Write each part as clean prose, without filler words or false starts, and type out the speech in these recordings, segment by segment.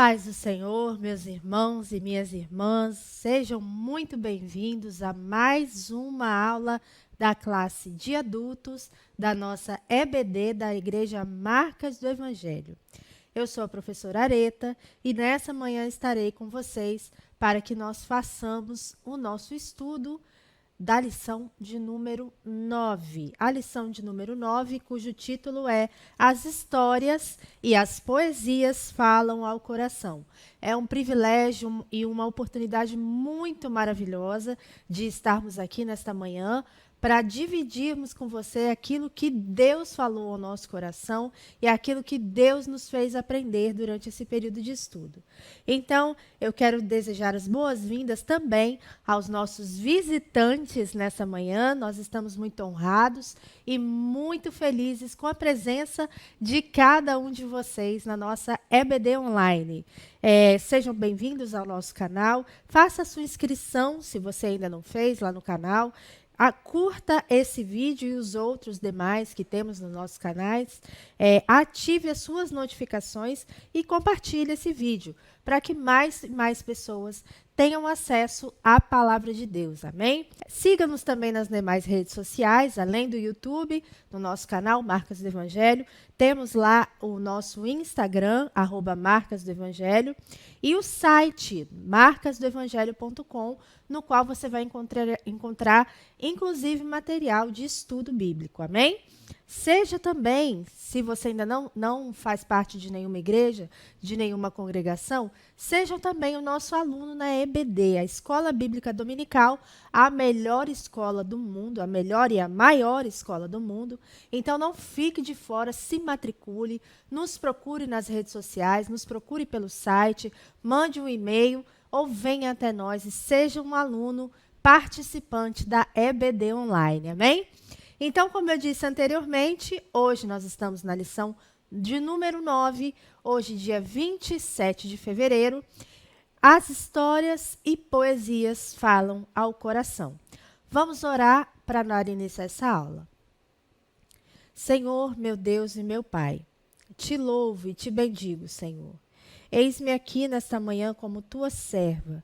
Paz do Senhor, meus irmãos e minhas irmãs, sejam muito bem-vindos a mais uma aula da classe de adultos da nossa EBD da Igreja Marcas do Evangelho. Eu sou a professora Areta e nessa manhã estarei com vocês para que nós façamos o nosso estudo da lição de número 9. A lição de número 9, cujo título é As Histórias e as Poesias Falam ao Coração. É um privilégio e uma oportunidade muito maravilhosa de estarmos aqui nesta manhã para dividirmos com você aquilo que Deus falou ao nosso coração e aquilo que Deus nos fez aprender durante esse período de estudo. Então, eu quero desejar as boas-vindas também aos nossos visitantes nessa manhã. Nós estamos muito honrados e muito felizes com a presença de cada um de vocês na nossa EBD Online. Sejam bem-vindos ao nosso canal. Faça a sua inscrição, se você ainda não fez, lá no canal. Curta esse vídeo e os outros demais que temos nos nossos canais, ative as suas notificações e compartilhe esse vídeo para que mais e mais pessoas tenham acesso à palavra de Deus, amém? Siga-nos também nas demais redes sociais, além do YouTube, no nosso canal Marcas do Evangelho, temos lá o nosso Instagram, @Marcas do Evangelho, e o site marcasdoevangelho.com, no qual você vai encontrar, inclusive, material de estudo bíblico, amém? Seja também, se você ainda não faz parte de nenhuma igreja, de nenhuma congregação, seja também o nosso aluno na EBD, a Escola Bíblica Dominical, a melhor escola do mundo, a melhor e a maior escola do mundo. Então, não fique de fora, se matricule, nos procure nas redes sociais, nos procure pelo site, mande um e-mail ou venha até nós e seja um aluno participante da EBD Online, amém? Então, como eu disse anteriormente, hoje nós estamos na lição de número 9, hoje dia 27 de fevereiro. As histórias e poesias falam ao coração. Vamos orar para dar início a essa aula. Senhor, meu Deus e meu Pai, te louvo e te bendigo, Senhor. Eis-me aqui nesta manhã como tua serva.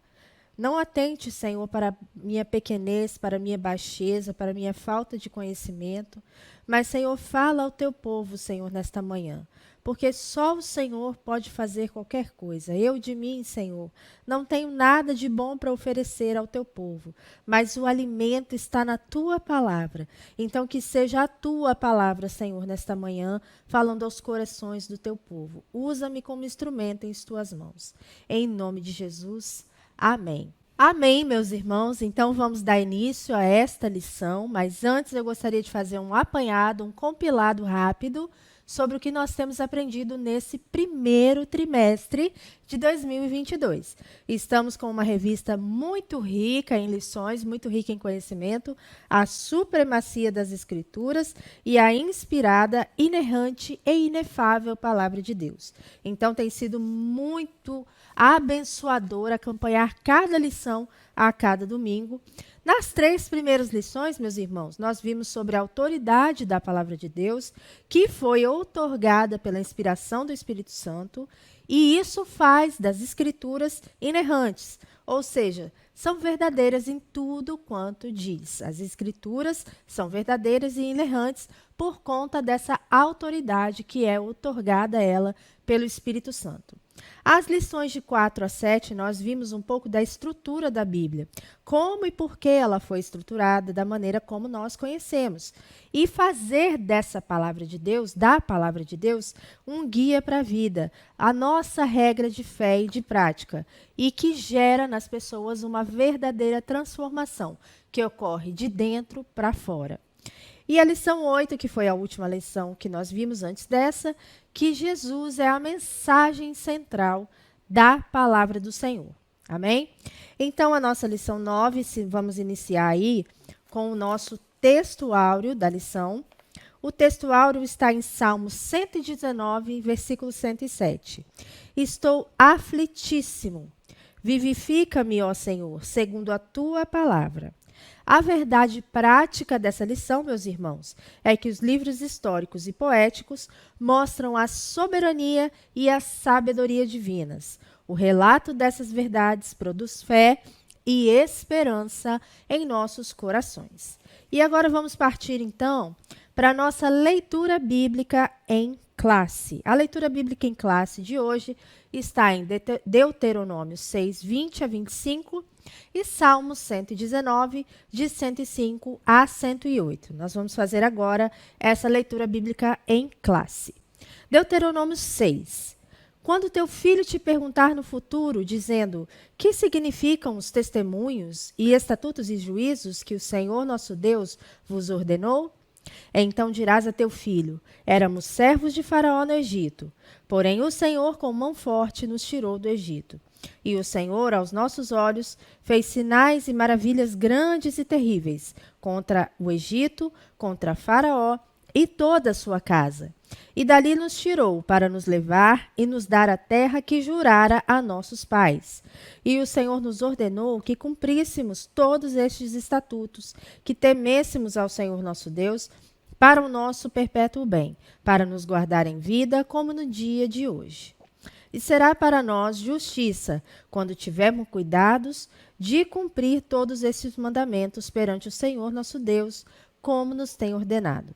Não atente, Senhor, para minha pequenez, para minha baixeza, para minha falta de conhecimento, mas, Senhor, fala ao teu povo, Senhor, nesta manhã, porque só o Senhor pode fazer qualquer coisa. Eu de mim, Senhor, não tenho nada de bom para oferecer ao teu povo, mas o alimento está na tua palavra. Então, que seja a tua palavra, Senhor, nesta manhã, falando aos corações do teu povo. Usa-me como instrumento em tuas mãos. Em nome de Jesus, amém. Amém, meus irmãos. Então, vamos dar início a esta lição, mas antes eu gostaria de fazer um apanhado, um compilado rápido sobre o que nós temos aprendido nesse primeiro trimestre de 2022. Estamos com uma revista muito rica em lições, muito rica em conhecimento, a supremacia das Escrituras e a inspirada, inerrante e inefável Palavra de Deus. Então, tem sido muito abençoador acompanhar cada lição a cada domingo. Nas 3 primeiras lições, meus irmãos, nós vimos sobre a autoridade da Palavra de Deus, que foi outorgada pela inspiração do Espírito Santo, e isso faz das Escrituras inerrantes, ou seja, são verdadeiras em tudo quanto diz. As Escrituras são verdadeiras e inerrantes por conta dessa autoridade que é outorgada a ela pelo Espírito Santo. As lições de 4 a 7, nós vimos um pouco da estrutura da Bíblia, como e por que ela foi estruturada da maneira como nós conhecemos, e fazer dessa palavra de Deus, da palavra de Deus, um guia para a vida, a nossa regra de fé e de prática, e que gera nas pessoas uma verdadeira transformação, que ocorre de dentro para fora. E a lição 8, que foi a última lição que nós vimos antes dessa, que Jesus é a mensagem central da palavra do Senhor. Amém? Então, a nossa lição 9, vamos iniciar aí com o nosso texto áureo da lição. O texto áureo está em Salmos 119, versículo 107. Estou aflitíssimo. Vivifica-me, ó Senhor, segundo a tua palavra. A verdade prática dessa lição, meus irmãos, é que os livros históricos e poéticos mostram a soberania e a sabedoria divinas. O relato dessas verdades produz fé e esperança em nossos corações. E agora vamos partir, então, para a nossa leitura bíblica em classe. A leitura bíblica em classe de hoje está em Deuteronômio 6, 20 a 25 e Salmos 119, de 105 a 108. Nós vamos fazer agora essa leitura bíblica em classe. Deuteronômio 6. Quando teu filho te perguntar no futuro, dizendo: que significam os testemunhos e estatutos e juízos que o Senhor nosso Deus vos ordenou? Então dirás a teu filho: éramos servos de Faraó no Egito, porém o Senhor com mão forte nos tirou do Egito. E o Senhor, aos nossos olhos, fez sinais e maravilhas grandes e terríveis contra o Egito, contra Faraó e toda a sua casa. E dali nos tirou para nos levar e nos dar a terra que jurara a nossos pais. E o Senhor nos ordenou que cumpríssemos todos estes estatutos, que temêssemos ao Senhor nosso Deus, para o nosso perpétuo bem, para nos guardar em vida, como no dia de hoje. E será para nós justiça, quando tivermos cuidados de cumprir todos estes mandamentos perante o Senhor nosso Deus, como nos tem ordenado.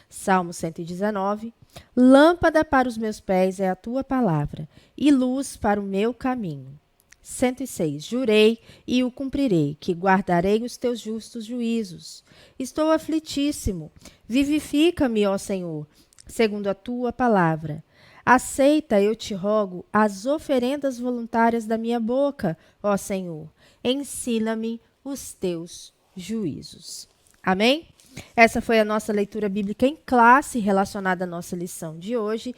Salmo 119. Lâmpada para os meus pés é a tua palavra, e luz para o meu caminho. 106. Jurei e o cumprirei, que guardarei os teus justos juízos. Estou aflitíssimo. Vivifica-me, ó Senhor, segundo a tua palavra. Aceita, eu te rogo, as oferendas voluntárias da minha boca, ó Senhor. Ensina-me os teus juízos. Amém? Essa foi a nossa leitura bíblica em classe relacionada à nossa lição de hoje.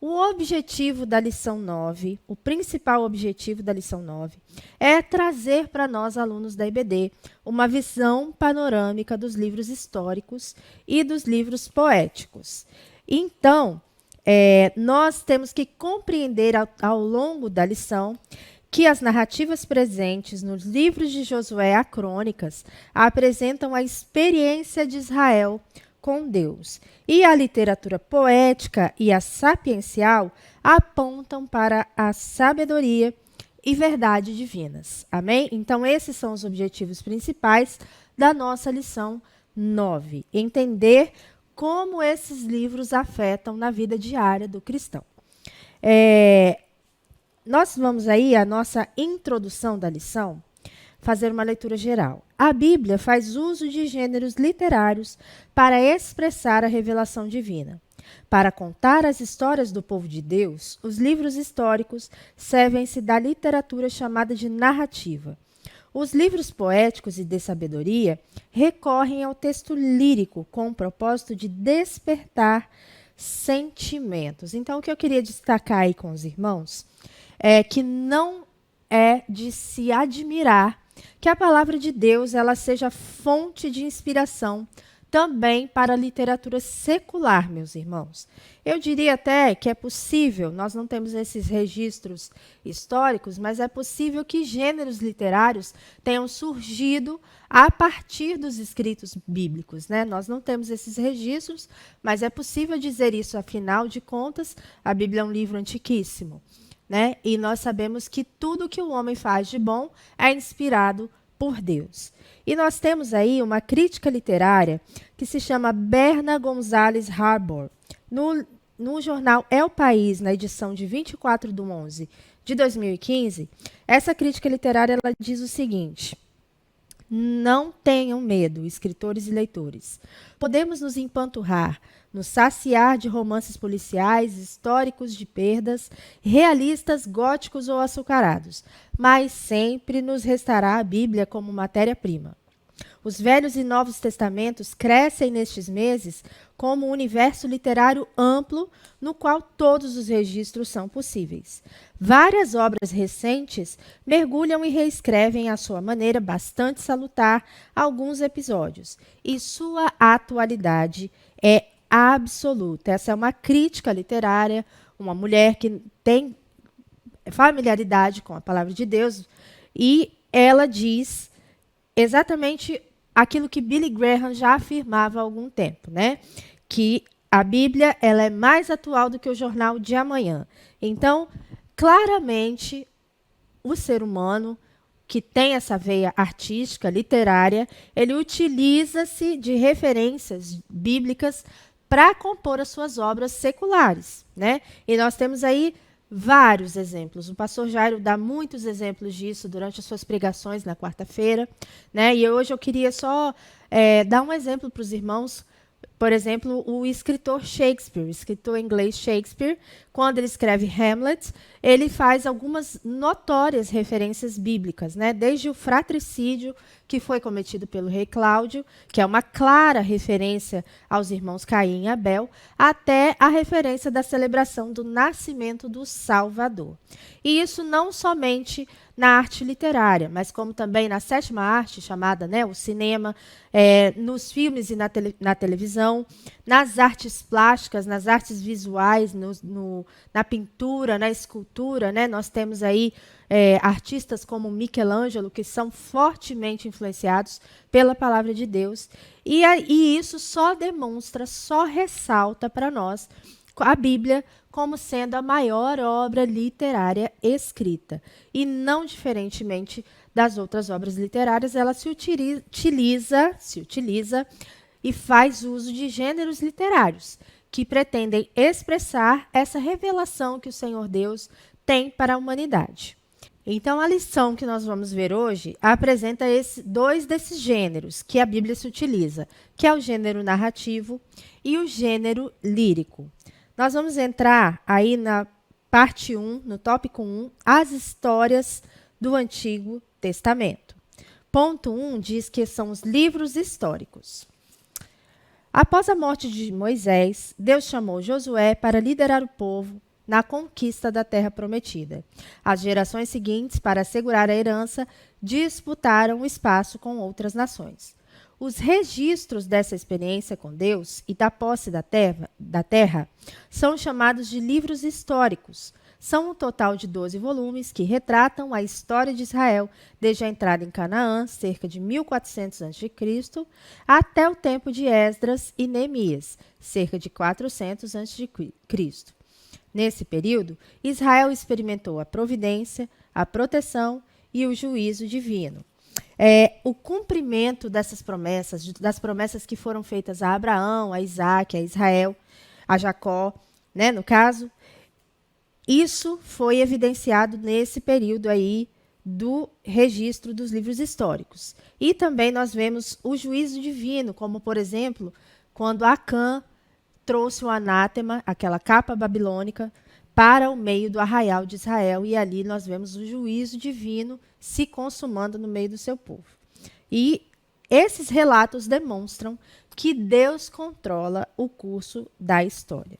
O objetivo da lição 9, o principal objetivo da lição 9, é trazer para nós, alunos da IBD, uma visão panorâmica dos livros históricos e dos livros poéticos. Então, nós temos que compreender ao longo da lição que as narrativas presentes nos livros de Josué a Crônicas apresentam a experiência de Israel com Deus. E a literatura poética e a sapiencial apontam para a sabedoria e verdade divinas. Amém? Então, esses são os objetivos principais da nossa lição 9. Entender como esses livros afetam na vida diária do cristão. Nós vamos aí, a nossa introdução da lição, fazer uma leitura geral. A Bíblia faz uso de gêneros literários para expressar a revelação divina. Para contar as histórias do povo de Deus, os livros históricos servem-se da literatura chamada de narrativa. Os livros poéticos e de sabedoria recorrem ao texto lírico com o propósito de despertar sentimentos. Então, o que eu queria destacar aí com os irmãos é que não é de se admirar que a palavra de Deus ela seja fonte de inspiração também para a literatura secular, meus irmãos. Eu diria até que é possível, nós não temos esses registros históricos, mas é possível que gêneros literários tenham surgido a partir dos escritos bíblicos, né? Nós não temos esses registros, mas é possível dizer isso, afinal de contas, a Bíblia é um livro antiquíssimo. Né? E nós sabemos que tudo que o homem faz de bom é inspirado por Deus. E nós temos aí uma crítica literária que se chama Berna Gonzalez Harbour. No jornal É o País, na edição de 24/11 de 2015, essa crítica literária ela diz o seguinte: não tenham medo, escritores e leitores. Podemos nos empanturrar, nos saciar de romances policiais, históricos de perdas, realistas, góticos ou açucarados, mas sempre nos restará a Bíblia como matéria-prima. Os Velhos e Novos Testamentos crescem nestes meses como um universo literário amplo no qual todos os registros são possíveis. Várias obras recentes mergulham e reescrevem à sua maneira bastante salutar alguns episódios, e sua atualidade é absoluta. Essa é uma crítica literária, uma mulher que tem familiaridade com a palavra de Deus, e ela diz exatamente aquilo que Billy Graham já afirmava há algum tempo, né? Que a Bíblia ela é mais atual do que o jornal de amanhã. Então, claramente, o ser humano, que tem essa veia artística, literária, ele utiliza-se de referências bíblicas para compor as suas obras seculares, né? E nós temos aí vários exemplos. O pastor Jairo dá muitos exemplos disso durante as suas pregações na quarta-feira, né? E hoje eu queria só dar um exemplo para os irmãos. Por exemplo, o escritor Shakespeare, o escritor inglês Shakespeare, quando ele escreve Hamlet, ele faz algumas notórias referências bíblicas, né? Desde o fratricídio que foi cometido pelo rei Cláudio, que é uma clara referência aos irmãos Caim e Abel, até a referência da celebração do nascimento do Salvador. E isso não somente na arte literária, mas como também na sétima arte, chamada, né, o cinema, nos filmes e na televisão, nas artes plásticas, nas artes visuais, na pintura, na escultura, né, nós temos aí artistas como Michelangelo, que são fortemente influenciados pela palavra de Deus, e isso só demonstra, só ressalta para nós a Bíblia como sendo a maior obra literária escrita. E não diferentemente das outras obras literárias, ela se utiliza e faz uso de gêneros literários que pretendem expressar essa revelação que o Senhor Deus tem para a humanidade. Então, a lição que nós vamos ver hoje apresenta dois desses gêneros que a Bíblia se utiliza, que é o gênero narrativo e o gênero lírico. Nós vamos entrar aí na parte 1, no tópico 1, as histórias do Antigo Testamento. Ponto 1 diz que são os livros históricos. Após a morte de Moisés, Deus chamou Josué para liderar o povo na conquista da terra prometida. As gerações seguintes, para assegurar a herança, disputaram o espaço com outras nações. Os registros dessa experiência com Deus e da posse da terra são chamados de livros históricos. São um total de 12 volumes que retratam a história de Israel desde a entrada em Canaã, cerca de 1400 a.C., até o tempo de Esdras e Neemias, cerca de 400 a.C. Nesse período, Israel experimentou a providência, a proteção e o juízo divino. O cumprimento dessas promessas, das promessas que foram feitas a Abraão, a Isaac, a Israel, a Jacó, né, no caso, isso foi evidenciado nesse período aí do registro dos livros históricos. E também nós vemos o juízo divino, como, por exemplo, quando Acã trouxe o anátema, aquela capa babilônica, para o meio do arraial de Israel, e ali nós vemos o juízo divino se consumando no meio do seu povo. E esses relatos demonstram que Deus controla o curso da história.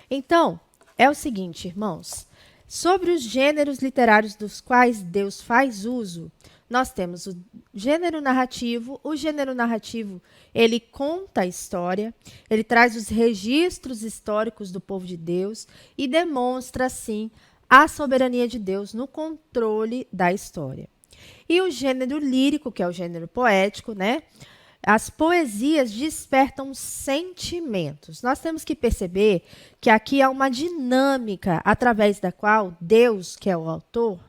Então, é o seguinte, irmãos, sobre os gêneros literários dos quais Deus faz uso, nós temos o gênero narrativo. O gênero narrativo, ele conta a história, ele traz os registros históricos do povo de Deus e demonstra, assim, a soberania de Deus no controle da história. E o gênero lírico, que é o gênero poético, né? As poesias despertam sentimentos. Nós temos que perceber que aqui há uma dinâmica através da qual Deus, que é o autor,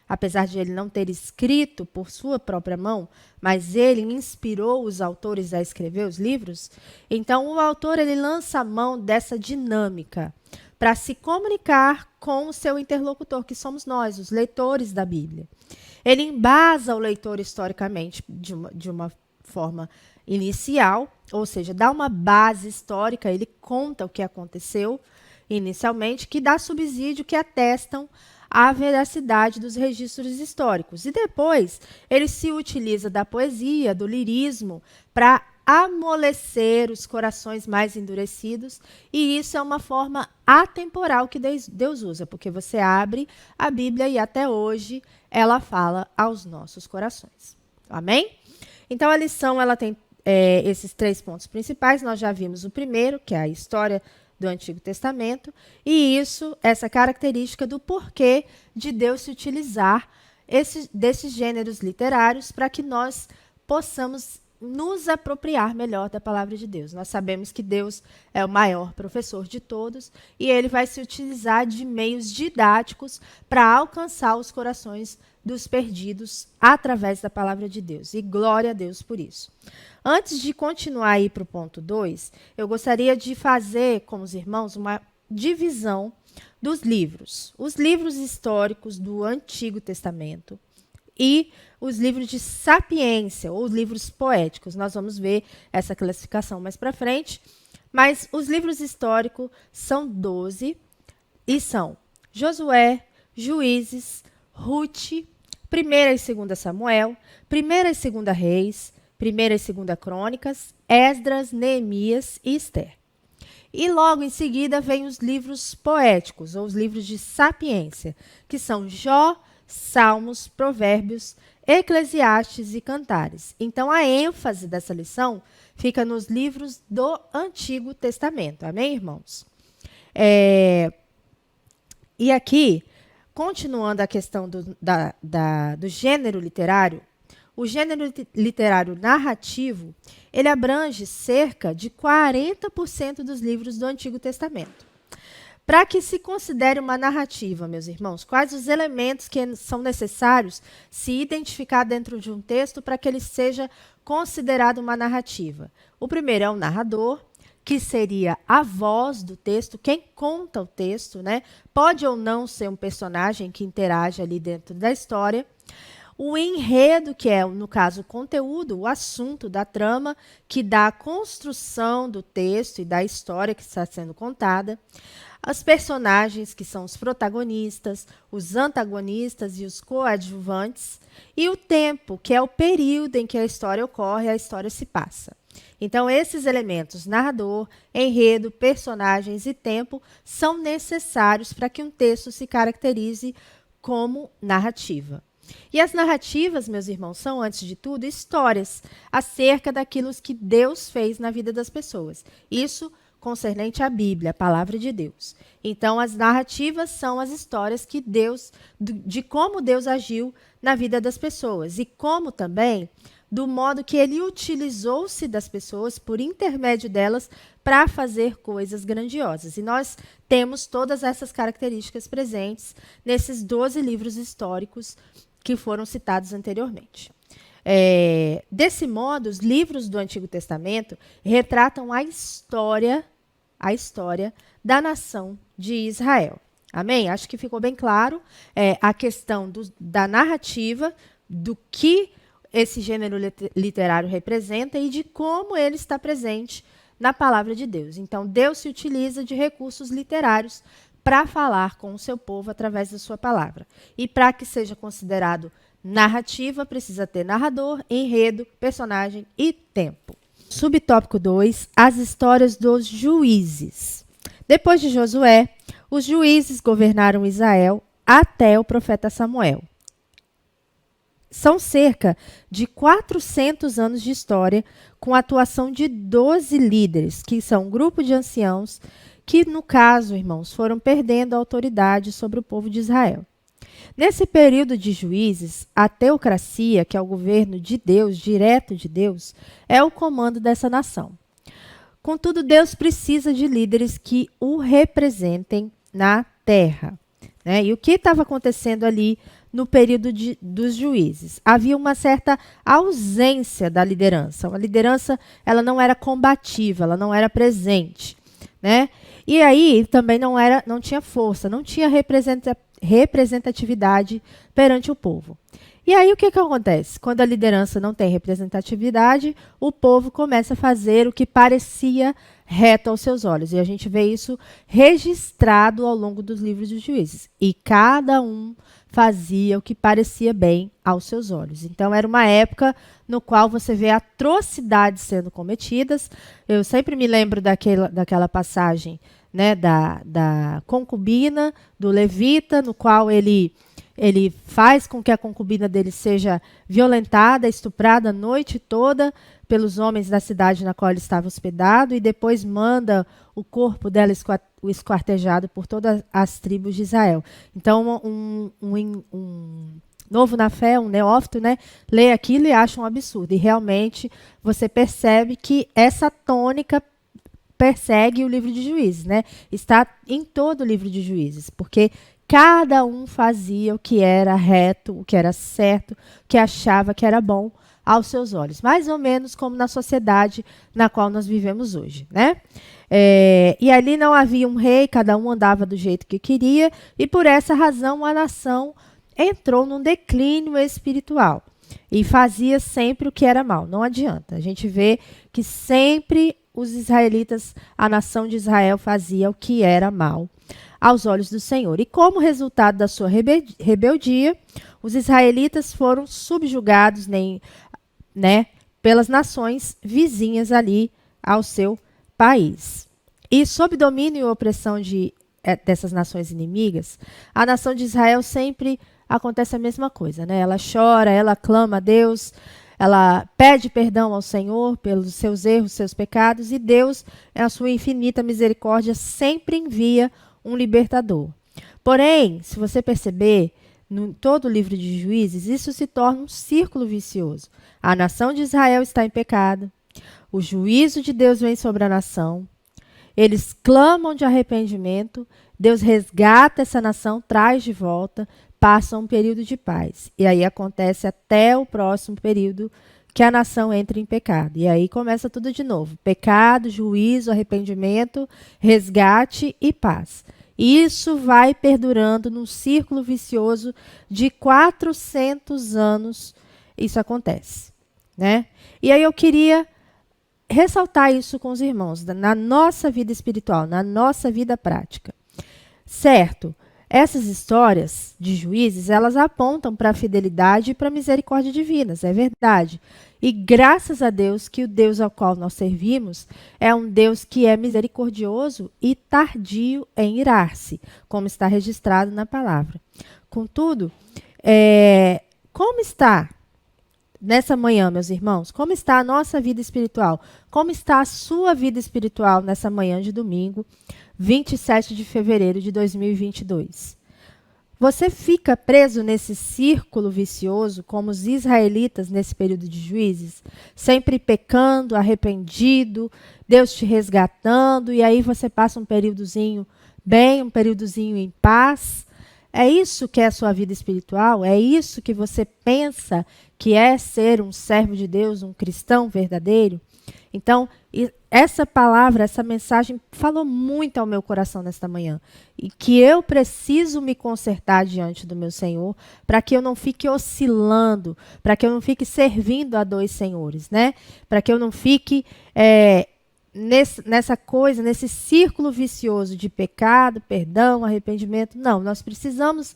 apesar de ele não ter escrito por sua própria mão, mas ele inspirou os autores a escrever os livros, então o autor ele lança a mão dessa dinâmica para se comunicar com o seu interlocutor, que somos nós, os leitores da Bíblia. Ele embasa o leitor historicamente de uma forma inicial, ou seja, dá uma base histórica, ele conta o que aconteceu inicialmente, que dá subsídio, que atestam a veracidade dos registros históricos. E depois ele se utiliza da poesia, do lirismo, para amolecer os corações mais endurecidos, e isso é uma forma atemporal que Deus usa, porque você abre a Bíblia e até hoje ela fala aos nossos corações. Amém? Então, a lição ela tem esses 3 pontos principais. Nós já vimos o primeiro, que é a história do Antigo Testamento, e essa característica do porquê de Deus se utilizar desses gêneros literários para que nós possamos nos apropriar melhor da palavra de Deus. Nós sabemos que Deus é o maior professor de todos e ele vai se utilizar de meios didáticos para alcançar os corações dos perdidos através da palavra de Deus. E glória a Deus por isso. Antes de continuar aí para o ponto 2, eu gostaria de fazer com os irmãos uma divisão dos livros. Os livros históricos do Antigo Testamento e os livros de sapiência, ou os livros poéticos. Nós vamos ver essa classificação mais para frente. Mas os livros históricos são 12 e são Josué, Juízes, Ruth, 1ª e 2ª Samuel, 1ª e 2ª Reis, 1ª e 2ª Crônicas, Esdras, Neemias e Esther. E logo em seguida vem os livros poéticos, ou os livros de sapiência, que são Jó, Salmos, Provérbios, Eclesiastes e Cantares. Então, a ênfase dessa lição fica nos livros do Antigo Testamento. Amém, irmãos? E aqui, continuando a questão do gênero literário, o gênero literário narrativo, ele abrange cerca de 40% dos livros do Antigo Testamento. Para que se considere uma narrativa, meus irmãos, quais os elementos que são necessários se identificar dentro de um texto para que ele seja considerado uma narrativa? O primeiro é o narrador, que seria a voz do texto, quem conta o texto, né? Pode ou não ser um personagem que interage ali dentro da história. O enredo, que é, no caso, o conteúdo, o assunto da trama, que dá a construção do texto e da história que está sendo contada. Os personagens, que são os protagonistas, os antagonistas e os coadjuvantes. E o tempo, que é o período em que a história ocorre, a história se passa. Então, esses elementos, narrador, enredo, personagens e tempo, são necessários para que um texto se caracterize como narrativa. E as narrativas, meus irmãos, são, antes de tudo, histórias acerca daquilo que Deus fez na vida das pessoas. Isso concernente à Bíblia, a palavra de Deus. Então, as narrativas são as histórias que Deus, de como Deus agiu na vida das pessoas e como também do modo que ele utilizou-se das pessoas por intermédio delas para fazer coisas grandiosas. E nós temos todas essas características presentes nesses 12 livros históricos que foram citados anteriormente. Desse modo, os livros do Antigo Testamento retratam a história da nação de Israel. Amém? Acho que ficou bem claro a questão da narrativa, do que esse gênero literário representa e de como ele está presente na palavra de Deus. Então, Deus se utiliza de recursos literários para falar com o seu povo através da sua palavra. E para que seja considerado narrativa, precisa ter narrador, enredo, personagem e tempo. Subtópico 2, as histórias dos juízes. Depois de Josué, os juízes governaram Israel até o profeta Samuel. São cerca de 400 anos de história, com a atuação de 12 líderes, que são um grupo de anciãos que, no caso, irmãos, foram perdendo a autoridade sobre o povo de Israel. Nesse período de juízes, a teocracia, que é o governo de Deus, direto de Deus, é o comando dessa nação. Contudo, Deus precisa de líderes que o representem na terra. Né? E o que estava acontecendo ali no período dos juízes? Havia uma certa ausência da liderança. A liderança, ela não era combativa, ela não era presente. Né? E aí também não tinha força, não tinha representatividade perante o povo. E aí o que acontece? Quando a liderança não tem representatividade, o povo começa a fazer o que parecia reto aos seus olhos. E a gente vê isso registrado ao longo dos livros dos juízes. E cada um fazia o que parecia bem aos seus olhos. Então, era uma época no qual você vê atrocidades sendo cometidas. Eu sempre me lembro daquela passagem, né, da concubina, do levita, no qual ele faz com que a concubina dele seja violentada, estuprada a noite toda pelos homens da cidade na qual ele estava hospedado e depois manda o corpo dela esquartejado por todas as tribos de Israel. Então, um novo na fé, um neófito, né, lê aquilo e acha um absurdo. E realmente você percebe que essa tônica persegue o livro de Juízes, né? Está em todo o livro de Juízes, porque cada um fazia o que era reto, o que era certo, o que achava que era bom aos seus olhos. Mais ou menos como na sociedade na qual nós vivemos hoje, né? E ali não havia um rei, cada um andava do jeito que queria, e por essa razão a nação entrou num declínio espiritual e fazia sempre o que era mal. Não adianta. A gente vê que sempre os israelitas, a nação de Israel, fazia o que era mal aos olhos do Senhor. E como resultado da sua rebeldia, os israelitas foram subjugados, né, pelas nações vizinhas ali ao seu país. E sob domínio e opressão dessas nações inimigas, a nação de Israel sempre acontece a mesma coisa, né? Ela chora, ela clama a Deus, ela pede perdão ao Senhor pelos seus erros, seus pecados, e Deus, na sua infinita misericórdia, sempre envia um libertador. Porém, se você perceber, em todo o livro de Juízes, isso se torna um círculo vicioso. A nação de Israel está em pecado, o juízo de Deus vem sobre a nação, eles clamam de arrependimento, Deus resgata essa nação, traz de volta, passa um período de paz. E aí acontece até o próximo período que a nação entra em pecado. E aí começa tudo de novo. Pecado, juízo, arrependimento, resgate e paz. E isso vai perdurando num círculo vicioso de 400 anos. Isso acontece, né? E aí eu queria ressaltar isso com os irmãos, na nossa vida espiritual, na nossa vida prática. Certo, essas histórias de Juízes, elas apontam para a fidelidade e para a misericórdia divinas, é verdade. E graças a Deus que o Deus ao qual nós servimos é um Deus que é misericordioso e tardio em irar-se, como está registrado na palavra. Contudo, como está nessa manhã, meus irmãos? Como está a nossa vida espiritual? Como está a sua vida espiritual nessa manhã de domingo, 27 de fevereiro de 2022? Você fica preso nesse círculo vicioso, como os israelitas nesse período de Juízes, sempre pecando, arrependido, Deus te resgatando, e aí você passa um períodozinho bem, um períodozinho em paz? É isso que é a sua vida espiritual? É isso que você pensa que é ser um servo de Deus, um cristão verdadeiro? Então, essa palavra, essa mensagem falou muito ao meu coração nesta manhã. E que eu preciso me consertar diante do meu Senhor para que eu não fique oscilando, para que eu não fique servindo a dois senhores, né? Para que eu não fique nessa coisa, nesse círculo vicioso de pecado, perdão, arrependimento. Não, nós precisamos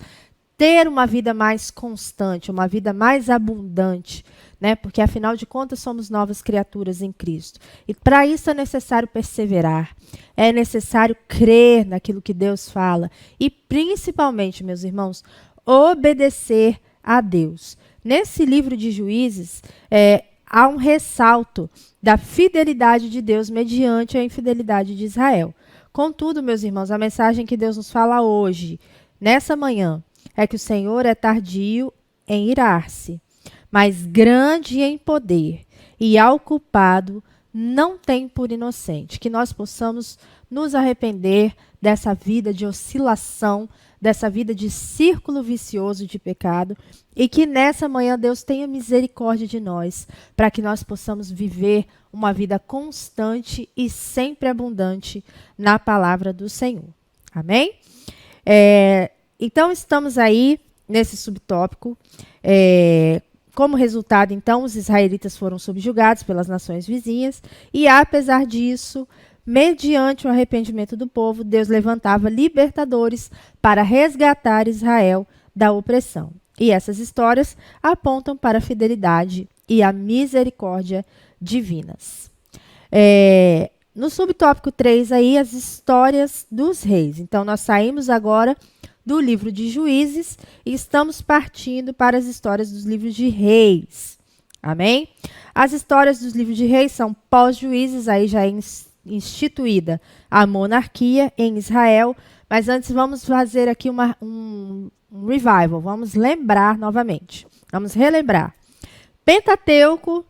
ter uma vida mais constante, uma vida mais abundante, né? Porque afinal de contas somos novas criaturas em Cristo. E para isso é necessário perseverar, é necessário crer naquilo que Deus fala e principalmente, meus irmãos, obedecer a Deus. Nesse livro de Juízes, há um ressalto da fidelidade de Deus mediante a infidelidade de Israel. Contudo, meus irmãos, a mensagem que Deus nos fala hoje, nessa manhã, é que o Senhor é tardio em irar-se, mas grande em poder, e ao culpado não tem por inocente. Que nós possamos nos arrepender dessa vida de oscilação, dessa vida de círculo vicioso de pecado, e que nessa manhã Deus tenha misericórdia de nós, para que nós possamos viver uma vida constante e sempre abundante na palavra do Senhor. Amém? Então, estamos aí nesse subtópico. Como resultado, então, os israelitas foram subjugados pelas nações vizinhas e, apesar disso, mediante o arrependimento do povo, Deus levantava libertadores para resgatar Israel da opressão. E essas histórias apontam para a fidelidade e a misericórdia divinas. No subtópico 3, aí, as histórias dos reis. Então, nós saímos agora do livro de Juízes e estamos partindo para as histórias dos livros de Reis. Amém? As histórias dos livros de Reis são pós-Juízes, aí já em instituída a monarquia em Israel. Mas antes vamos fazer aqui um revival, vamos lembrar novamente, vamos relembrar. Pentateuco,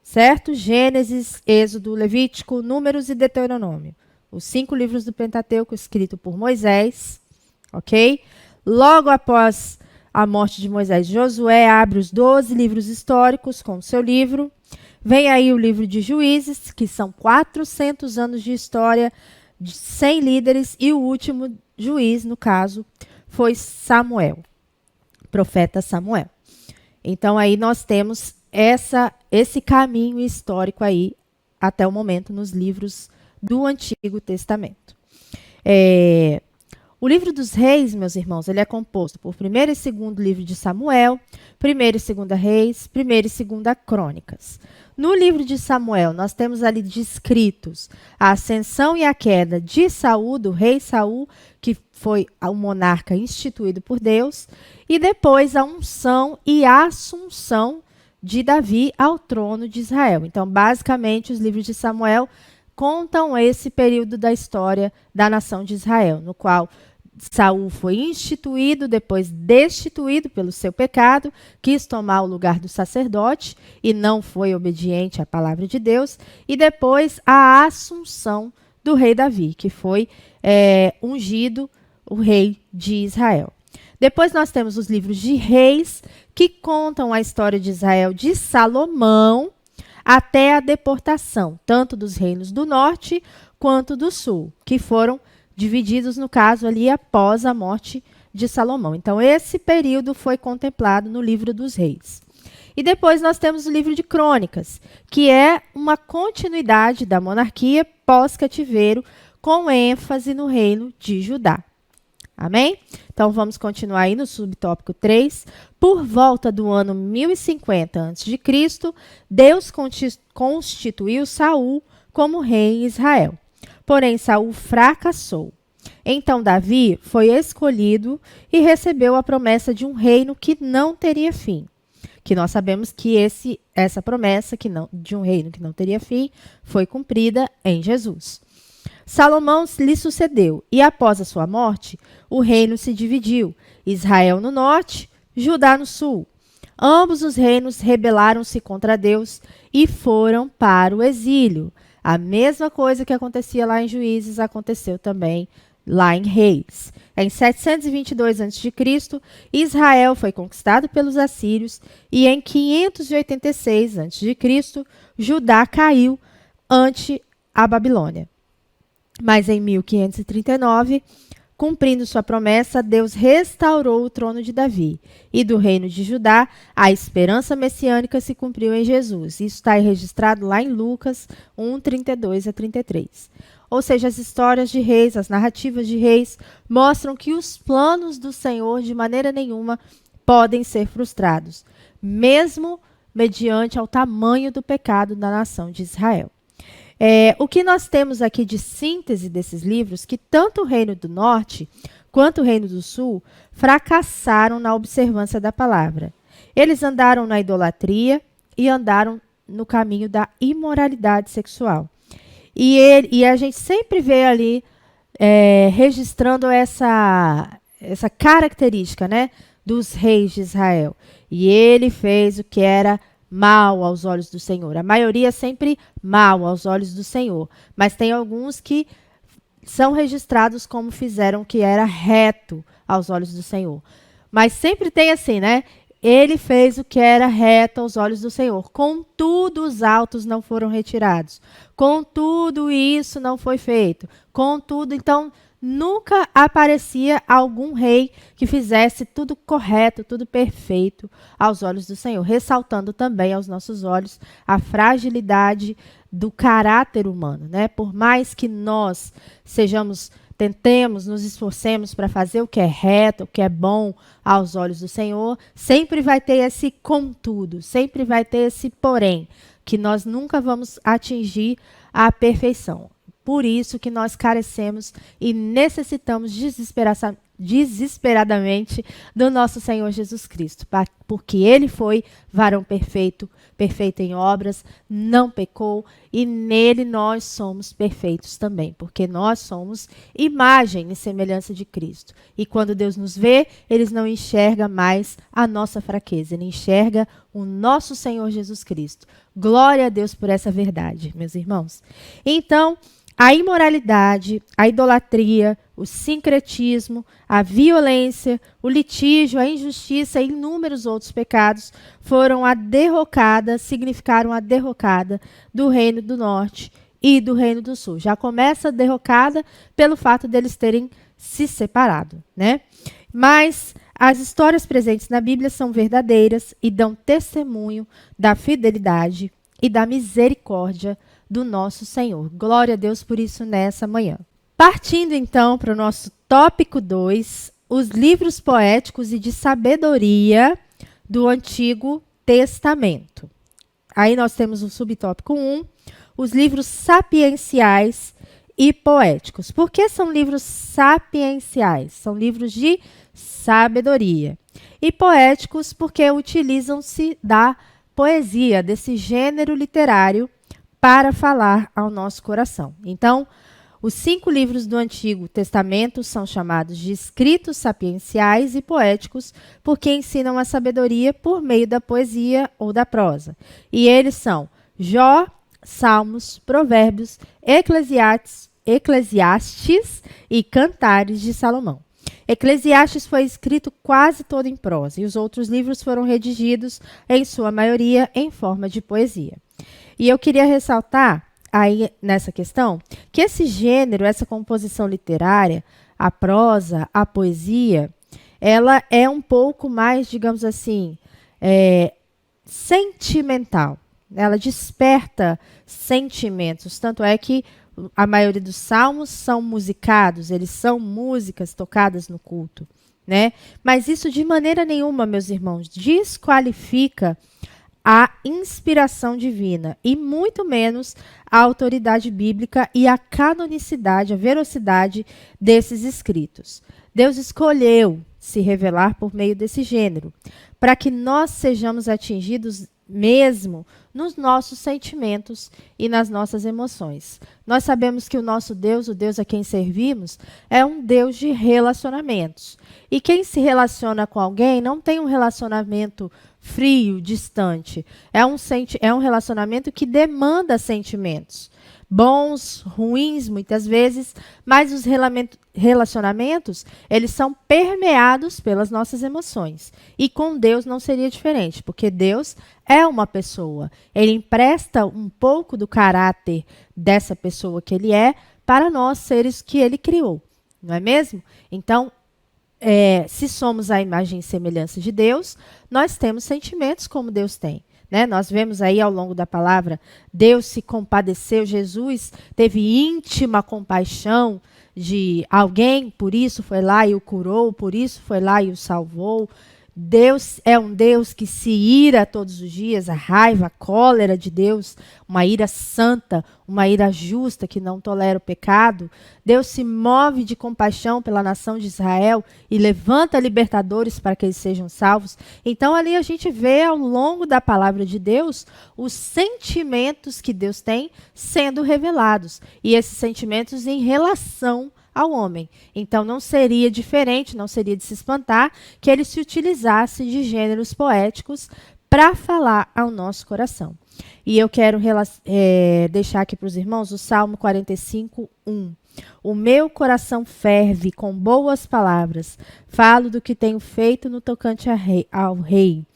certo? Gênesis, Êxodo, Levítico, Números e Deuteronômio. Os 5 livros do Pentateuco escritos por Moisés, ok? Logo após a morte de Moisés, Josué abre os 12 livros históricos com o seu livro. Vem aí o livro de Juízes, que são 400 anos de história, de 100 líderes, e o último juiz, no caso, foi Samuel, profeta Samuel. Então, aí nós temos esse caminho histórico aí, até o momento, nos livros do Antigo Testamento. O livro dos reis, meus irmãos, ele é composto por 1º e 2º livro de Samuel, 1º e 2º reis, 1º e 2º crônicas. No livro de Samuel, nós temos ali descritos a ascensão e a queda de Saul, do rei Saul, que foi o monarca instituído por Deus, e depois a unção e a assunção de Davi ao trono de Israel. Então, basicamente, os livros de Samuel contam esse período da história da nação de Israel, no qual Saul foi instituído, depois destituído pelo seu pecado, quis tomar o lugar do sacerdote e não foi obediente à palavra de Deus, e depois a assunção do rei Davi, que foi ungido o rei de Israel. Depois nós temos os livros de reis, que contam a história de Israel de Salomão até a deportação, tanto dos reinos do norte quanto do sul, que foram divididos, no caso, ali após a morte de Salomão. Então, esse período foi contemplado no livro dos reis. E depois nós temos o livro de crônicas, que é uma continuidade da monarquia pós-cativeiro, com ênfase no reino de Judá. Amém? Então, vamos continuar aí no subtópico 3. Por volta do ano 1050 a.C., Deus constituiu Saul como rei em Israel. Porém, Saul fracassou. Então, Davi foi escolhido e recebeu a promessa de um reino que não teria fim. Que nós sabemos que essa promessa de um reino que não teria fim foi cumprida em Jesus. Salomão lhe sucedeu, e após a sua morte, o reino se dividiu, Israel no norte, Judá no sul. Ambos os reinos rebelaram-se contra Deus e foram para o exílio. A mesma coisa que acontecia lá em Juízes aconteceu também lá em Reis. Em 722 a.C., Israel foi conquistado pelos assírios e em 586 a.C., Judá caiu ante a Babilônia. Mas em 1539, cumprindo sua promessa, Deus restaurou o trono de Davi. E do reino de Judá, a esperança messiânica se cumpriu em Jesus. Isso está registrado lá em Lucas 1, 32 a 33. Ou seja, as histórias de reis, as narrativas de reis, mostram que os planos do Senhor, de maneira nenhuma, podem ser frustrados, mesmo mediante ao tamanho do pecado da nação de Israel. O que nós temos aqui de síntese desses livros, que tanto o Reino do Norte quanto o Reino do Sul fracassaram na observância da palavra. Eles andaram na idolatria e andaram no caminho da imoralidade sexual. E a gente sempre vê ali registrando essa característica, né, dos reis de Israel. E ele fez o que era mal aos olhos do Senhor. A maioria sempre mal aos olhos do Senhor. Mas tem alguns que são registrados como fizeram o que era reto aos olhos do Senhor. Mas sempre tem assim, né? Ele fez o que era reto aos olhos do Senhor. Contudo, os altos não foram retirados. Contudo, isso não foi feito. Contudo, então, nunca aparecia algum rei que fizesse tudo correto, tudo perfeito aos olhos do Senhor, ressaltando também aos nossos olhos a fragilidade do caráter humano, né? Por mais que nós tentemos, nos esforcemos para fazer o que é reto, o que é bom aos olhos do Senhor, sempre vai ter esse contudo, sempre vai ter esse porém, que nós nunca vamos atingir a perfeição. por isso que nós carecemos e necessitamos desesperadamente do nosso Senhor Jesus Cristo, porque ele foi varão perfeito, perfeito em obras, não pecou, e nele nós somos perfeitos também, porque nós somos imagem e semelhança de Cristo. E quando Deus nos vê, ele não enxerga mais a nossa fraqueza, ele enxerga o nosso Senhor Jesus Cristo. Glória a Deus por essa verdade, meus irmãos. Então, a imoralidade, a idolatria, o sincretismo, a violência, o litígio, a injustiça e inúmeros outros pecados foram a derrocada, significaram a derrocada do Reino do Norte e do Reino do Sul. Já começa a derrocada pelo fato deles terem se separado, né? Mas as histórias presentes na Bíblia são verdadeiras e dão testemunho da fidelidade e da misericórdia do nosso Senhor. Glória a Deus por isso nessa manhã. Partindo então para o nosso tópico 2, os livros poéticos e de sabedoria do Antigo Testamento. Aí nós temos o subtópico 1, os livros sapienciais e poéticos. Por que são livros sapienciais? São livros de sabedoria. E poéticos porque utilizam-se da poesia, desse gênero literário, para falar ao nosso coração. Então, os 5 livros do Antigo Testamento são chamados de escritos sapienciais e poéticos, porque ensinam a sabedoria por meio da poesia ou da prosa. E eles são Jó, Salmos, Provérbios, Eclesiastes e Cantares de Salomão. Eclesiastes foi escrito quase todo em prosa, e os outros livros foram redigidos, em sua maioria, em forma de poesia. E eu queria ressaltar aí nessa questão que esse gênero, essa composição literária, a prosa, a poesia, ela é um pouco mais, digamos assim, sentimental. Ela desperta sentimentos. Tanto é que a maioria dos salmos são musicados, eles são músicas tocadas no culto, né? Mas isso de maneira nenhuma, meus irmãos, desqualifica a inspiração divina e muito menos a autoridade bíblica e a canonicidade, a veracidade desses escritos. Deus escolheu se revelar por meio desse gênero, para que nós sejamos atingidos mesmo nos nossos sentimentos e nas nossas emoções. Nós sabemos que o nosso Deus, o Deus a quem servimos, é um Deus de relacionamentos. E quem se relaciona com alguém não tem um relacionamento frio, distante. É um relacionamento que demanda sentimentos. Bons, ruins, muitas vezes, mas os relacionamentos, eles são permeados pelas nossas emoções. E com Deus não seria diferente, porque Deus é uma pessoa. Ele empresta um pouco do caráter dessa pessoa que ele é para nós, seres que ele criou. Não é mesmo? Então, se somos a imagem e semelhança de Deus, nós temos sentimentos como Deus tem. Né? Nós vemos aí ao longo da palavra, Deus se compadeceu, Jesus teve íntima compaixão de alguém, por isso foi lá e o curou, por isso foi lá e o salvou. Deus é um Deus que se ira todos os dias, a raiva, a cólera de Deus, uma ira santa, uma ira justa que não tolera o pecado. Deus se move de compaixão pela nação de Israel e levanta libertadores para que eles sejam salvos. Então ali a gente vê ao longo da palavra de Deus os sentimentos que Deus tem sendo revelados. E esses sentimentos em relação ao homem. Então não seria diferente, não seria de se espantar que ele se utilizasse de gêneros poéticos para falar ao nosso coração. E eu quero deixar aqui para os irmãos o Salmo 45, 1. O meu coração ferve com boas palavras, falo do que tenho feito no tocante ao rei.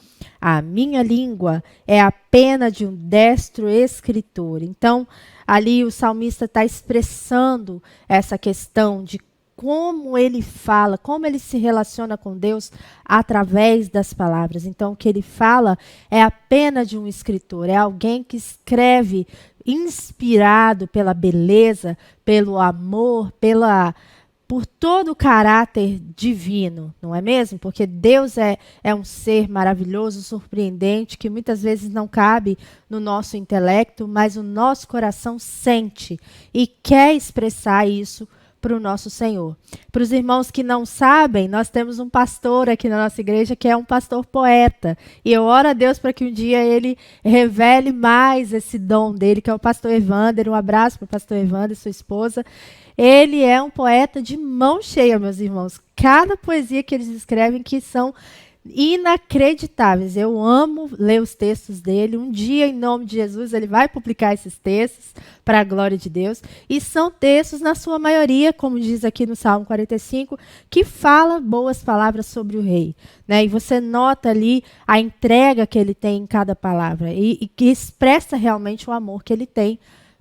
A minha língua é a pena de um destro escritor. Então, ali o salmista está expressando essa questão de como ele fala, como ele se relaciona com Deus através das palavras. Então, o que ele fala é a pena de um escritor, é alguém que escreve inspirado pela beleza, pelo amor, por todo o caráter divino, não é mesmo? Porque Deus é um ser maravilhoso, surpreendente, que muitas vezes não cabe no nosso intelecto, mas o nosso coração sente e quer expressar isso para o nosso Senhor. Para os irmãos que não sabem, nós temos um pastor aqui na nossa igreja que é um pastor poeta. E eu oro a Deus para que um dia ele revele mais esse dom dele, que é o pastor Evander. Um abraço para o pastor Evander e sua esposa. Ele é um poeta de mão cheia, meus irmãos. Cada poesia que eles escrevem que são inacreditáveis. Eu amo ler os textos dele. Um dia, em nome de Jesus, ele vai publicar esses textos para a glória de Deus. E são textos, na sua maioria, como diz aqui no Salmo 45, que fala boas palavras sobre o rei. Né? E você nota ali a entrega que ele tem em cada palavra e que expressa realmente o amor que ele tem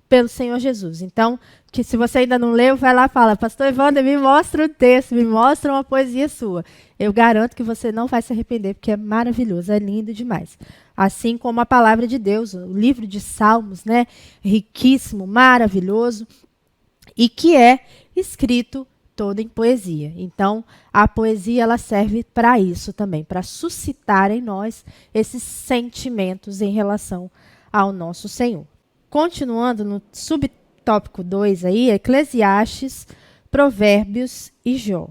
pelo Senhor Jesus. Então, que se você ainda não leu, vai lá e fala, pastor Evander, me mostra um texto, me mostra uma poesia sua. Eu garanto que você não vai se arrepender, porque é maravilhoso, é lindo demais. Assim como a palavra de Deus, o livro de Salmos, né? Riquíssimo, maravilhoso, e que é escrito todo em poesia. Então, a poesia ela serve para isso também, para suscitar em nós esses sentimentos em relação ao nosso Senhor. Continuando no subtópico 2 aí, Eclesiastes, Provérbios e Jó.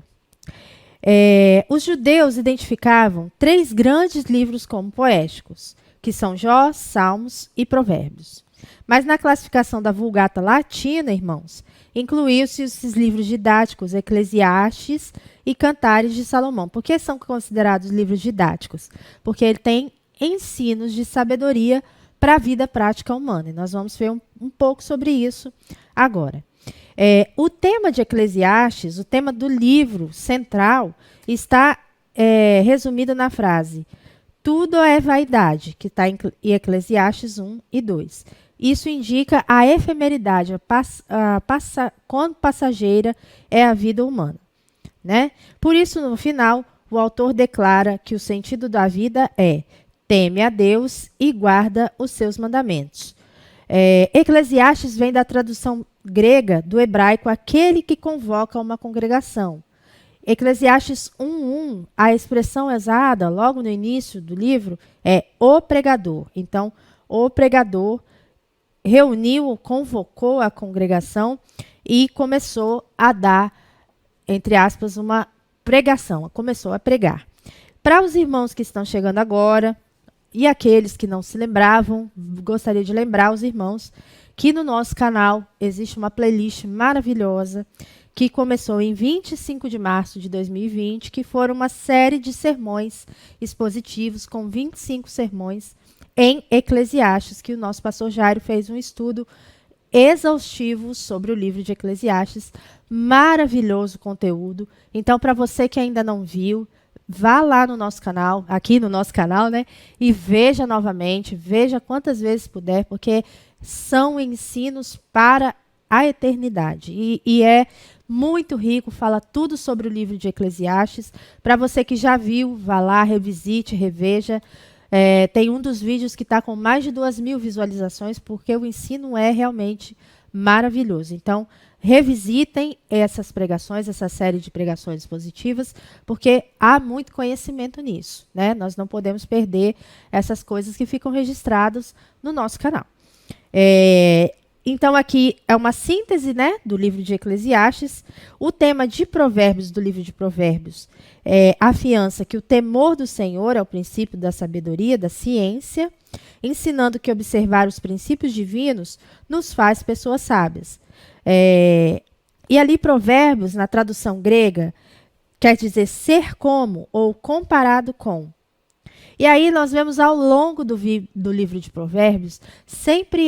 Os judeus identificavam 3 grandes livros como poéticos, que são Jó, Salmos e Provérbios. Mas na classificação da Vulgata Latina, irmãos, incluiu-se esses livros didáticos, Eclesiastes e Cantares de Salomão. Por que são considerados livros didáticos? Porque ele tem ensinos de sabedoria para a vida prática humana. E nós vamos ver um pouco sobre isso agora. O tema de Eclesiastes, o tema do livro central, está resumido na frase tudo é vaidade, que está em Eclesiastes 1 e 2. Isso indica a efemeridade, quão passageira é a vida humana. Né? Por isso, no final, o autor declara que o sentido da vida é teme a Deus e guarda os seus mandamentos. Eclesiastes vem da tradução grega do hebraico, aquele que convoca uma congregação. Eclesiastes 1:1, a expressão usada logo no início do livro é o pregador. Então, o pregador reuniu, convocou a congregação e começou a dar, entre aspas, uma pregação. Começou a pregar. Para os irmãos que estão chegando agora, e aqueles que não se lembravam, gostaria de lembrar os irmãos que no nosso canal existe uma playlist maravilhosa que começou em 25 de março de 2020, que foram uma série de sermões expositivos com 25 sermões em Eclesiastes, que o nosso pastor Jairo fez um estudo exaustivo sobre o livro de Eclesiastes. Maravilhoso conteúdo. Então, para você que ainda não viu, vá lá no nosso canal, aqui no nosso canal, né? E veja novamente, veja quantas vezes puder, porque são ensinos para a eternidade. E é muito rico, fala tudo sobre o livro de Eclesiastes. Para você que já viu, vá lá, revisite, reveja. Tem um dos vídeos que está com mais de 2.000 visualizações, porque o ensino é realmente maravilhoso. Então, revisitem essas pregações, essa série de pregações positivas, porque há muito conhecimento nisso, né? Nós não podemos perder essas coisas que ficam registradas no nosso canal. Então, aqui é uma síntese, né, do livro de Eclesiastes. O tema de Provérbios, do livro de Provérbios, afiança que o temor do Senhor é o princípio da sabedoria, da ciência, ensinando que observar os princípios divinos nos faz pessoas sábias. E ali Provérbios, na tradução grega, quer dizer ser como ou comparado com. E aí nós vemos ao longo do livro de Provérbios sempre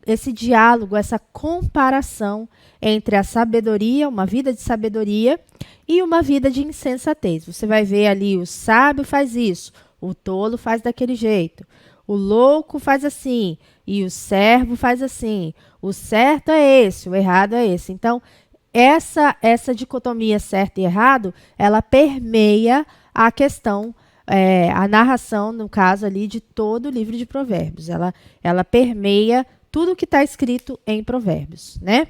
esse diálogo, essa comparação entre a sabedoria, uma vida de sabedoria, e uma vida de insensatez. Você vai ver ali, o sábio faz isso, o tolo faz daquele jeito, o louco faz assim, e o servo faz assim. O certo é esse, o errado é esse. Então, essa dicotomia certo e errado, ela permeia a questão, a narração, no caso ali, de todo o livro de Provérbios. Ela permeia tudo que está escrito em Provérbios, né?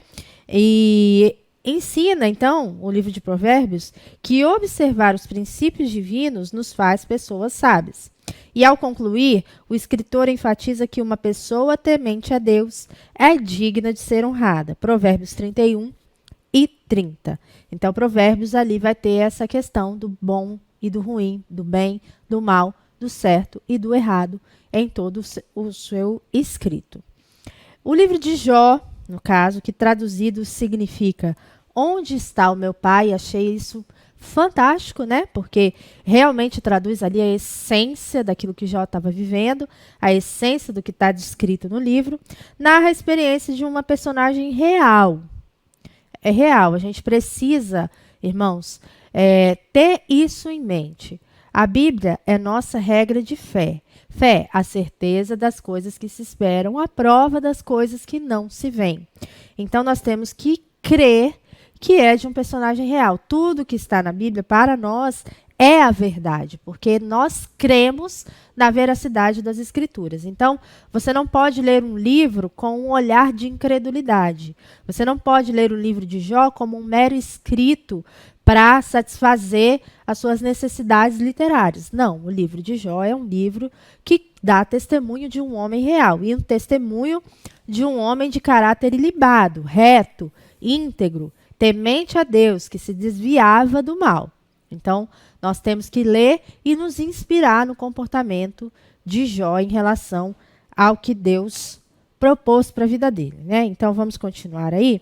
E Ensina, então, o livro de Provérbios, que observar os princípios divinos nos faz pessoas sábias. E ao concluir, o escritor enfatiza que uma pessoa temente a Deus é digna de ser honrada. Provérbios 31 e 30. Então, Provérbios ali vai ter essa questão do bom e do ruim, do bem, do mal, do certo e do errado em todo o seu escrito. O livro de Jó, no caso, que traduzido significa Onde está o meu pai? Achei isso fantástico, né? Porque realmente traduz ali a essência daquilo que Jó estava vivendo, a essência do que está descrito no livro. Narra a experiência de uma personagem real. É real, a gente precisa, irmãos, ter isso em mente. A Bíblia é nossa regra de fé. Fé, a certeza das coisas que se esperam, a prova das coisas que não se veem. Então, nós temos que crer que é de um personagem real. Tudo que está na Bíblia, para nós, é a verdade, porque nós cremos na veracidade das Escrituras. Então, você não pode ler um livro com um olhar de incredulidade. Você não pode ler o livro de Jó como um mero escrito para satisfazer as suas necessidades literárias. Não, o livro de Jó é um livro que dá testemunho de um homem real e um testemunho de um homem de caráter ilibado, reto, íntegro, temente a Deus, que se desviava do mal. Então, nós temos que ler e nos inspirar no comportamento de Jó em relação ao que Deus propôs para a vida dele, né? Então, vamos continuar aí.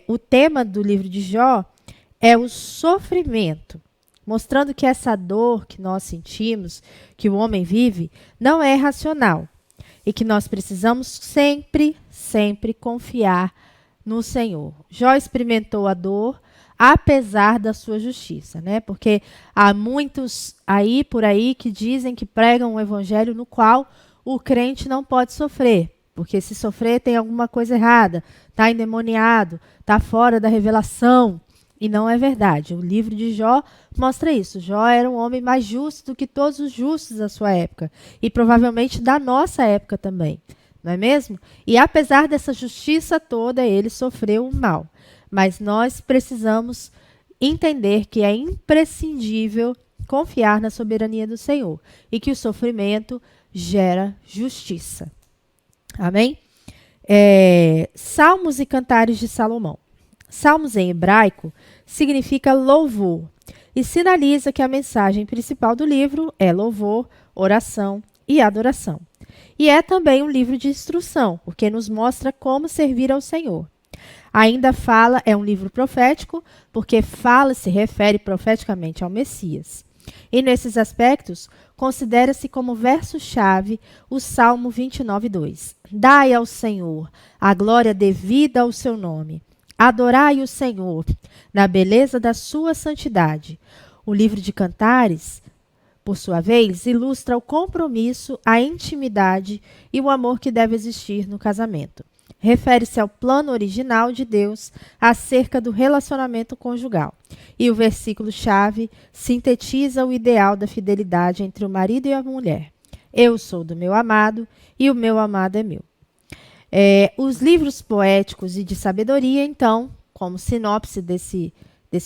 O tema do livro de Jó é o sofrimento, mostrando que essa dor que nós sentimos, que o homem vive, não é racional e que nós precisamos sempre, sempre confiar no Senhor. Jó experimentou a dor, apesar da sua justiça, né? Porque há muitos por aí que dizem que pregam um evangelho no qual o crente não pode sofrer, porque se sofrer tem alguma coisa errada, está endemoniado, está fora da revelação, e não é verdade. O livro de Jó mostra isso. Jó era um homem mais justo do que todos os justos da sua época, e provavelmente da nossa época também, não é mesmo? E apesar dessa justiça toda, ele sofreu o mal. Mas nós precisamos entender que é imprescindível confiar na soberania do Senhor e que o sofrimento gera justiça. Amém? Salmos e Cantares de Salomão. Salmos em hebraico significa louvor e sinaliza que a mensagem principal do livro é louvor, oração e adoração. E é também um livro de instrução, porque nos mostra como servir ao Senhor. Ainda é um livro profético, porque se refere profeticamente ao Messias. E nesses aspectos, considera-se como verso-chave o Salmo 29:2. Dai ao Senhor a glória devida ao seu nome. Adorai o Senhor na beleza da sua santidade. O livro de Cantares, por sua vez, ilustra o compromisso, a intimidade e o amor que deve existir no casamento. Refere-se ao plano original de Deus acerca do relacionamento conjugal. E o versículo-chave sintetiza o ideal da fidelidade entre o marido e a mulher. Eu sou do meu amado e o meu amado é meu. Os livros poéticos e de sabedoria, então, como sinopse desse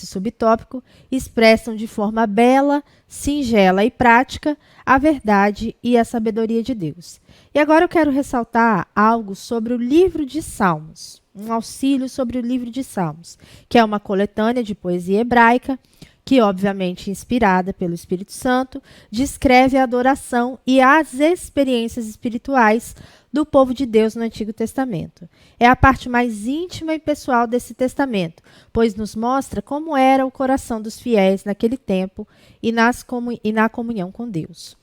subtópico, expressam de forma bela, singela e prática a verdade e a sabedoria de Deus. E agora eu quero ressaltar algo sobre o livro de Salmos, um auxílio sobre o livro de Salmos, que é uma coletânea de poesia hebraica, que, obviamente inspirada pelo Espírito Santo, descreve a adoração e as experiências espirituais do povo de Deus no Antigo Testamento. É a parte mais íntima e pessoal desse testamento, pois nos mostra como era o coração dos fiéis naquele tempo e na comunhão com Deus.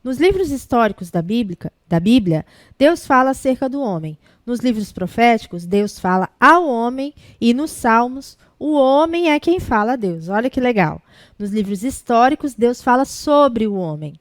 Nos livros históricos da Bíblia, Deus fala acerca do homem. Nos livros proféticos, Deus fala ao homem e nos Salmos, o homem é quem fala a Deus. Olha que legal. Nos livros históricos, Deus fala sobre o homem.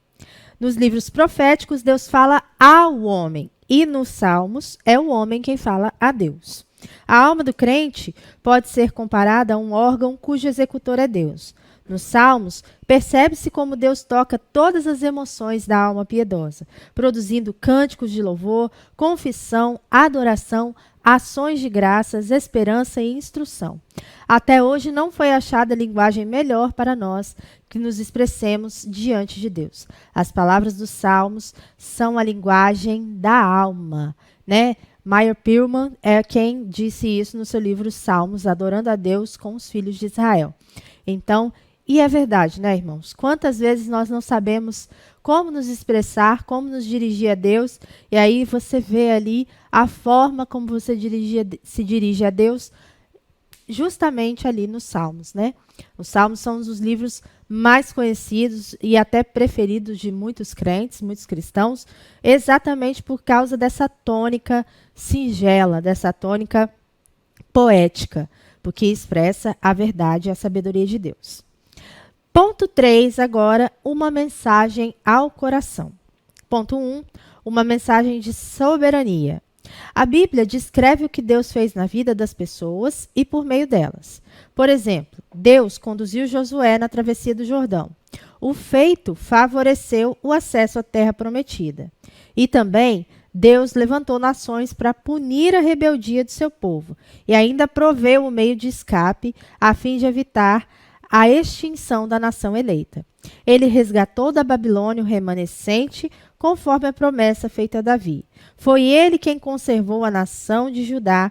Nos livros proféticos, Deus fala ao homem. E nos Salmos, é o homem quem fala a Deus. A alma do crente pode ser comparada a um órgão cujo executor é Deus. Nos Salmos, percebe-se como Deus toca todas as emoções da alma piedosa, produzindo cânticos de louvor, confissão, adoração, ações de graças, esperança e instrução. Até hoje não foi achada linguagem melhor para nós que nos expressemos diante de Deus. As palavras dos Salmos são a linguagem da alma, né? Meyer Pearlman é quem disse isso no seu livro Salmos, Adorando a Deus com os Filhos de Israel. Então, e é verdade, né, irmãos? Quantas vezes nós não sabemos como nos expressar, como nos dirigir a Deus, e aí você vê ali a forma como você se dirige a Deus, justamente ali nos Salmos, né? Os Salmos são um dos livros mais conhecidos e até preferidos de muitos crentes, muitos cristãos, exatamente por causa dessa tônica singela, dessa tônica poética, porque expressa a verdade e a sabedoria de Deus. Ponto 3, agora, uma mensagem ao coração. Ponto 1, uma mensagem de soberania. A Bíblia descreve o que Deus fez na vida das pessoas e por meio delas. Por exemplo, Deus conduziu Josué na travessia do Jordão. O feito favoreceu o acesso à terra prometida. E também Deus levantou nações para punir a rebeldia do seu povo e ainda proveu o meio de escape a fim de evitar a extinção da nação eleita. Ele resgatou da Babilônia o remanescente, conforme a promessa feita a Davi. Foi ele quem conservou a nação de Judá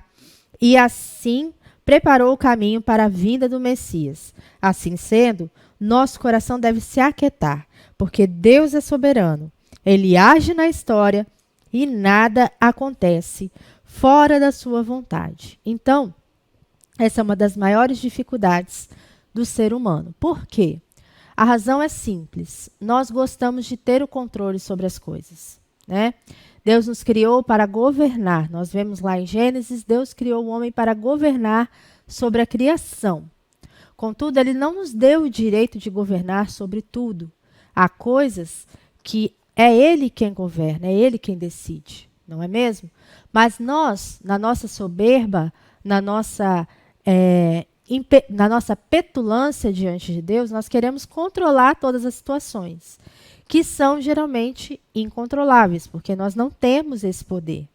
e assim preparou o caminho para a vinda do Messias. Assim sendo, nosso coração deve se aquietar, porque Deus é soberano. Ele age na história e nada acontece fora da sua vontade. Então, essa é uma das maiores dificuldades do ser humano. Por quê? A razão é simples. Nós gostamos de ter o controle sobre as coisas, né? Deus nos criou para governar. Nós vemos lá em Gênesis, Deus criou o homem para governar sobre a criação. Contudo, ele não nos deu o direito de governar sobre tudo. Há coisas que é ele quem governa, é ele quem decide, não é mesmo? Mas nós, na nossa soberba, na nossa petulância diante de Deus, nós queremos controlar todas as situações, que são geralmente incontroláveis, porque nós não temos esse poder.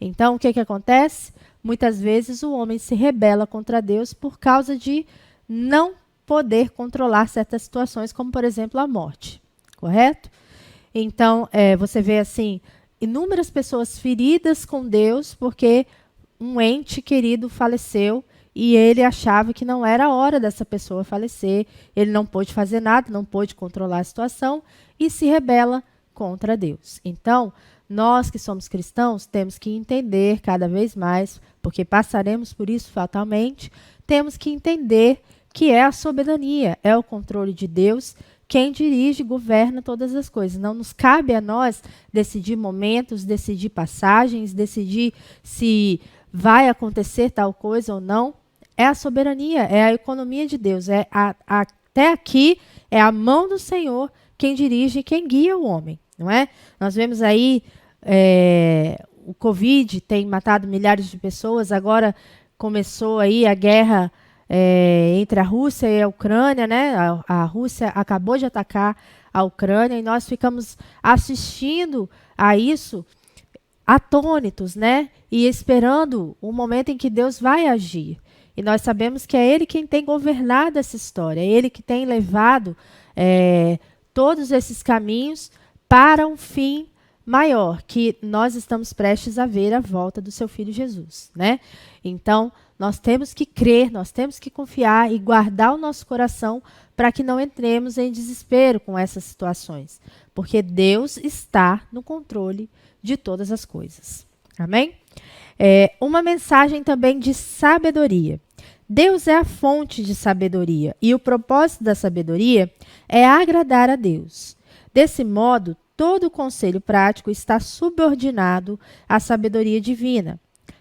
Então, o que acontece? Muitas vezes o homem se rebela contra Deus por causa de não poder controlar certas situações, como, por exemplo, a morte, correto? Então, você vê assim, inúmeras pessoas feridas com Deus porque um ente querido faleceu e ele achava que não era a hora dessa pessoa falecer, ele não pôde fazer nada, não pôde controlar a situação e se rebela contra Deus. Então, nós que somos cristãos temos que entender cada vez mais, porque passaremos por isso fatalmente, temos que entender que é a soberania, é o controle de Deus, quem dirige e governa todas as coisas. Não nos cabe a nós decidir momentos, decidir passagens, decidir se vai acontecer tal coisa ou não. É a soberania, é a economia de Deus. Até aqui é a mão do Senhor quem dirige e quem guia o homem, não é? Nós vemos aí o Covid tem matado milhares de pessoas, agora começou aí a guerra entre a Rússia e a Ucrânia, né? A Rússia acabou de atacar a Ucrânia e nós ficamos assistindo a isso atônitos, né? E esperando o momento em que Deus vai agir. E nós sabemos que é Ele quem tem governado essa história, é Ele que tem levado todos esses caminhos para um fim maior, que nós estamos prestes a ver a volta do seu Filho Jesus, né? Então, nós temos que crer, nós temos que confiar e guardar o nosso coração para que não entremos em desespero com essas situações, porque Deus está no controle de todas as coisas. Amém? Uma mensagem também de sabedoria. Deus é a fonte de sabedoria e o propósito da sabedoria é agradar a Deus. Desse modo, todo o conselho prático está subordinado à sabedoria divina.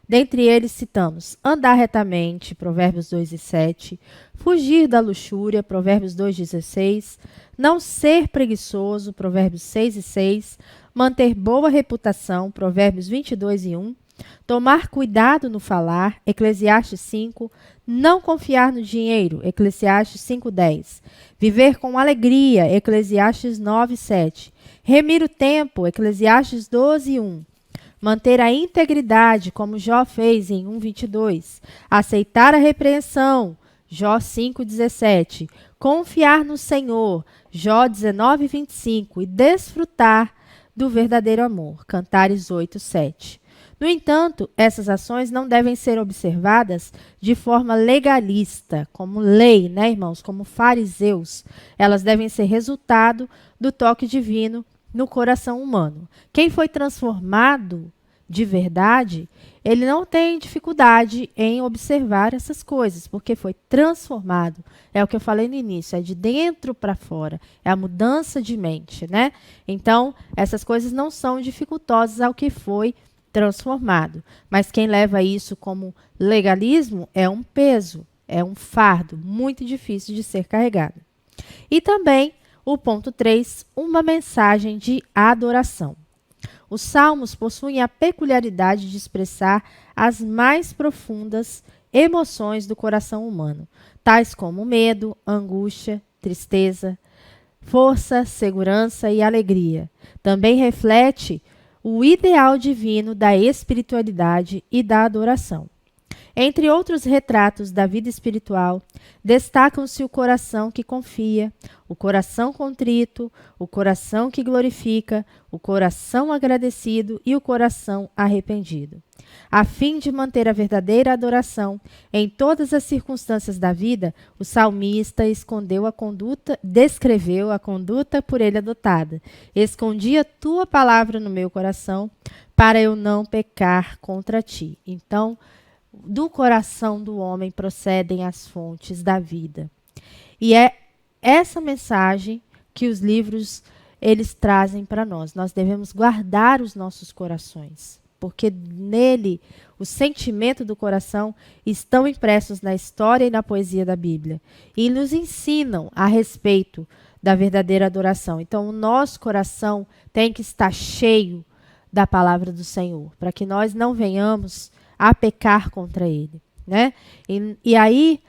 Dentre eles citamos andar retamente, Provérbios 2:7, fugir da luxúria, Provérbios 2:16, não ser preguiçoso, Provérbios 6:6, manter boa reputação, Provérbios 22:1, Tomar cuidado no falar, Eclesiastes 5. Não confiar no dinheiro, Eclesiastes 5:10. Viver com alegria, Eclesiastes 9:7. Remir o tempo, Eclesiastes 12:1. Manter a integridade, como Jó fez em 1:22. Aceitar a repreensão, Jó 5:17. Confiar no Senhor, Jó 19:25. E desfrutar do verdadeiro amor, Cantares 8:7. No entanto, essas ações não devem ser observadas de forma legalista, como lei, né, irmãos? Como fariseus. Elas devem ser resultado do toque divino no coração humano. Quem foi transformado de verdade, ele não tem dificuldade em observar essas coisas, porque foi transformado. É o que eu falei no início, é de dentro para fora, é a mudança de mente, né? Então, essas coisas não são dificultosas ao que foi transformado. Mas quem leva isso como legalismo é um peso, é um fardo muito difícil de ser carregado. E também o ponto 3, uma mensagem de adoração. Os salmos possuem a peculiaridade de expressar as mais profundas emoções do coração humano, tais como medo, angústia, tristeza, força, segurança e alegria. Também reflete o ideal divino da espiritualidade e da adoração. Entre outros retratos da vida espiritual, destacam-se o coração que confia, o coração contrito, o coração que glorifica, o coração agradecido e o coração arrependido. A fim de manter a verdadeira adoração em todas as circunstâncias da vida, o salmista descreveu a conduta por ele adotada. Escondi a tua palavra no meu coração, para eu não pecar contra ti. Então, do coração do homem procedem as fontes da vida. E é essa mensagem que os livros eles trazem para nós. Nós devemos guardar os nossos corações, porque nele o sentimento do coração estão impressos na história e na poesia da Bíblia e nos ensinam a respeito da verdadeira adoração. Então, o nosso coração tem que estar cheio da palavra do Senhor, para que nós não venhamos a pecar contra ele, né? E aí,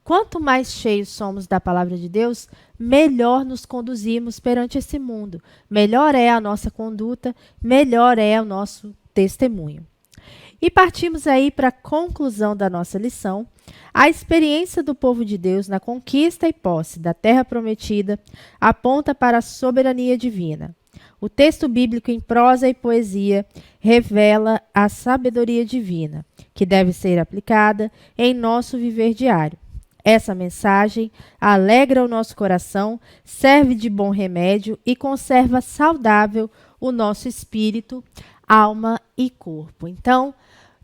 quanto mais cheios somos da palavra de Deus, melhor nos conduzimos perante esse mundo. Melhor é a nossa conduta, melhor é o nosso testemunho. E partimos aí para a conclusão da nossa lição. A experiência do povo de Deus na conquista e posse da terra prometida aponta para a soberania divina. O texto bíblico em prosa e poesia revela a sabedoria divina, que deve ser aplicada em nosso viver diário. Essa mensagem alegra o nosso coração, serve de bom remédio e conserva saudável o nosso espírito, alma e corpo. Então,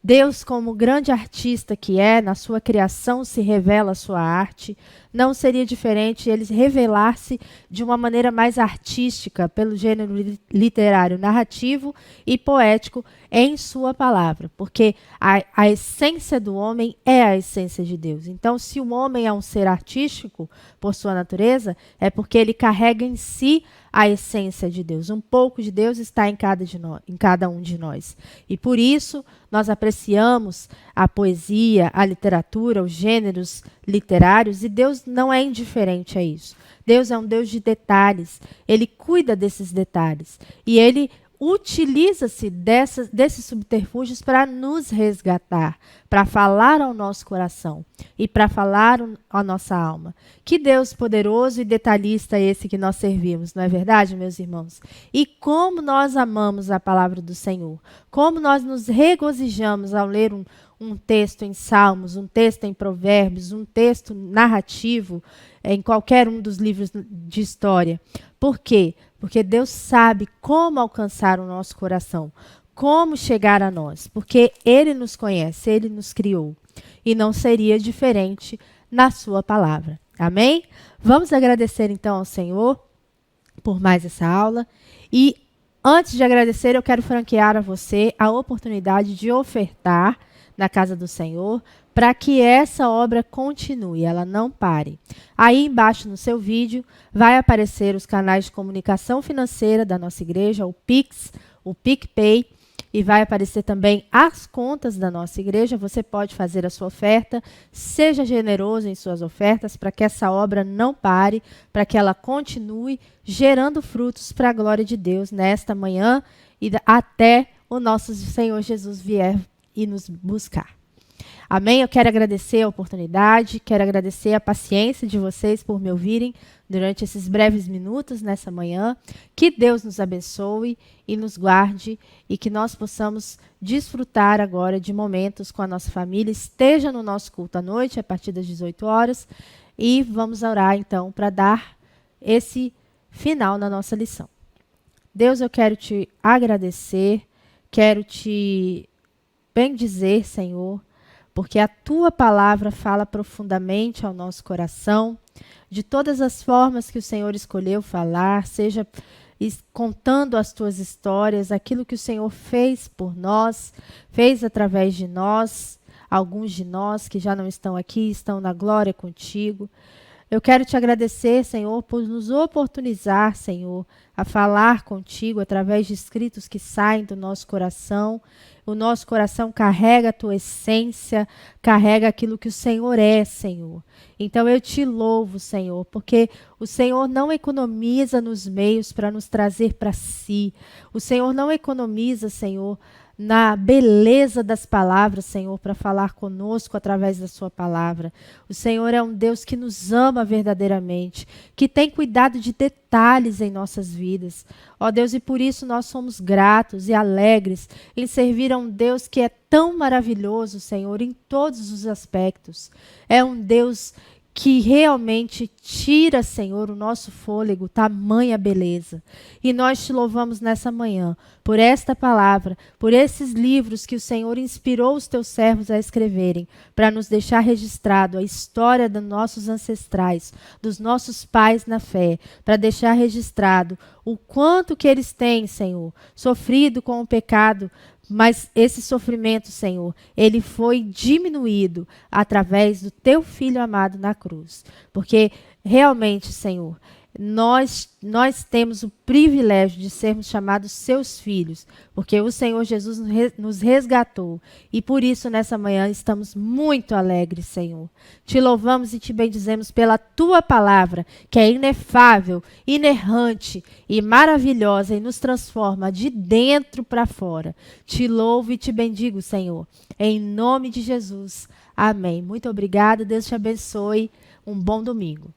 Deus, como grande artista que é, na sua criação se revela a sua arte. Não seria diferente ele revelar-se de uma maneira mais artística pelo gênero literário, narrativo e poético em sua palavra, porque a essência do homem é a essência de Deus. Então, se o homem é um ser artístico por sua natureza, é porque ele carrega em si a essência de Deus. Um pouco de Deus está em cada um de nós. E por isso, nós apreciamos a poesia, a literatura, os gêneros literários, e Deus não é indiferente a isso. Deus é um Deus de detalhes. Ele cuida desses detalhes. E ele utiliza-se desses subterfúgios para nos resgatar, para falar ao nosso coração e para falar à nossa alma. Que Deus poderoso e detalhista é esse que nós servimos, não é verdade, meus irmãos? E como nós amamos a palavra do Senhor, como nós nos regozijamos ao ler um texto em Salmos, um texto em Provérbios, um texto narrativo em qualquer um dos livros de história. Por quê? Porque Deus sabe como alcançar o nosso coração, como chegar a nós, porque Ele nos conhece, Ele nos criou. E não seria diferente na sua palavra. Amém? Vamos agradecer então ao Senhor por mais essa aula. E antes de agradecer, eu quero franquear a você a oportunidade de ofertar na casa do Senhor, para que essa obra continue, ela não pare. Aí embaixo no seu vídeo vai aparecer os canais de comunicação financeira da nossa igreja, o Pix, o PicPay, e vai aparecer também as contas da nossa igreja. Você pode fazer a sua oferta, seja generoso em suas ofertas para que essa obra não pare, para que ela continue gerando frutos para a glória de Deus nesta manhã e até o nosso Senhor Jesus vier e nos buscar. Amém? Eu quero agradecer a oportunidade, quero agradecer a paciência de vocês por me ouvirem durante esses breves minutos nessa manhã. Que Deus nos abençoe e nos guarde e que nós possamos desfrutar agora de momentos com a nossa família. Esteja no nosso culto à noite, a partir das 18 horas. E vamos orar então para dar esse final na nossa lição. Deus, eu quero te agradecer, quero te bendizer, Senhor, porque a tua palavra fala profundamente ao nosso coração, de todas as formas que o Senhor escolheu falar, seja contando as tuas histórias, aquilo que o Senhor fez por nós, fez através de nós, alguns de nós que já não estão aqui, estão na glória contigo. Eu quero te agradecer, Senhor, por nos oportunizar, Senhor, a falar contigo através de escritos que saem do nosso coração. O nosso coração carrega a tua essência, carrega aquilo que o Senhor é, Senhor. Então eu te louvo, Senhor, porque o Senhor não economiza nos meios para nos trazer para si. O Senhor não economiza, Senhor, na beleza das palavras, Senhor, para falar conosco através da sua palavra. O Senhor é um Deus que nos ama verdadeiramente, que tem cuidado de detalhes em nossas vidas. Ó Deus, e por isso nós somos gratos e alegres em servir a um Deus que é tão maravilhoso, Senhor, em todos os aspectos. É um Deus que realmente tira, Senhor, o nosso fôlego, tamanha beleza. E nós te louvamos nessa manhã por esta palavra, por esses livros que o Senhor inspirou os teus servos a escreverem, para nos deixar registrado a história dos nossos ancestrais, dos nossos pais na fé, para deixar registrado o quanto que eles têm, Senhor, sofrido com o pecado. Mas esse sofrimento, Senhor, ele foi diminuído através do teu Filho amado na cruz. Porque realmente, Senhor, nós temos o privilégio de sermos chamados seus filhos, porque o Senhor Jesus nos resgatou. E por isso, nessa manhã, estamos muito alegres, Senhor. Te louvamos e te bendizemos pela tua palavra, que é inefável, inerrante e maravilhosa e nos transforma de dentro para fora. Te louvo e te bendigo, Senhor. Em nome de Jesus. Amém. Muito obrigada. Deus te abençoe. Um bom domingo.